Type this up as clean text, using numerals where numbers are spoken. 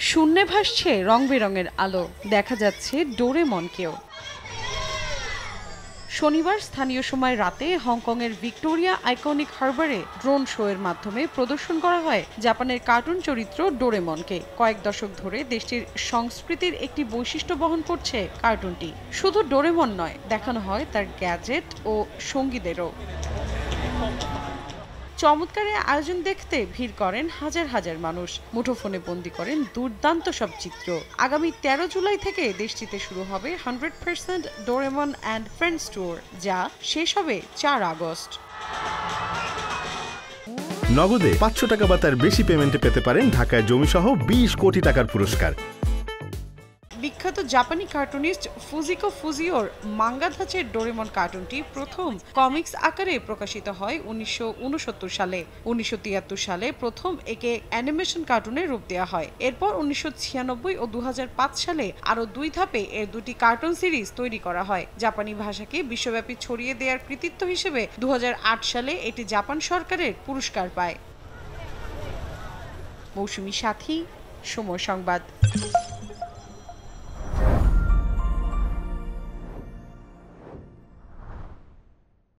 শূন্যে ভাসছে রং বেরঙের আলো, দেখা যাচ্ছে ডোরেমনকেও। শনিবার স্থানীয় সময় রাতে হংকংয়ের ভিক্টোরিয়া আইকনিক হারবারে ড্রোন শো এর মাধ্যমে প্রদর্শন করা হয় জাপানের কার্টুন চরিত্র ডোরেমনকে। কয়েক দশক ধরে দেশটির সংস্কৃতির একটি বৈশিষ্ট্য বহন করছে কার্টুনটি। শুধু ডোরেমন নয়, দেখানো হয় তার গ্যাজেট ও সঙ্গীদেরও। চমৎকার আয়োজন দেখতে ভিড় করেন হাজার হাজার মানুষ, মুঠোফোনে বন্দী করেন দুর্দান্ত সব চিত্র। আগামী 13 জুলাই থেকে দেশটিতে শুরু হবে 100% ডোরেমন অ্যান্ড ফ্রেন্ডস ট্যুর, যা শেষ হবে 4 আগস্ট। নগদে 500 টাকা বা তার বেশি পেমেন্টে পেতে পারেন ঢাকায় জমিসহ 20 কোটি টাকার পুরস্কার। বিখ্যাত জাপানি কার্টুনিস্ট ফুজিকো ফুজিওর মাঙ্গা ধাঁচের ডোরেমন কার্টুনটি প্রথম কমিক্স আকারে প্রকাশিত হয় 1969 সালে। 1973 সালে প্রথম একে অ্যানিমেশন কার্টুনে রূপ দেওয়া হয়। এরপর 1996 ও 2005 সালে আরও 2 ধাপে এর দুটি কার্টুন সিরিজ তৈরি করা হয়। জাপানি ভাষাকে বিশ্বব্যাপী ছড়িয়ে দেওয়ার কৃতিত্ব হিসেবে 2008 সালে এটি জাপান সরকারের পুরস্কার পায়। মৌসুমী সাথী, সময় সংবাদ।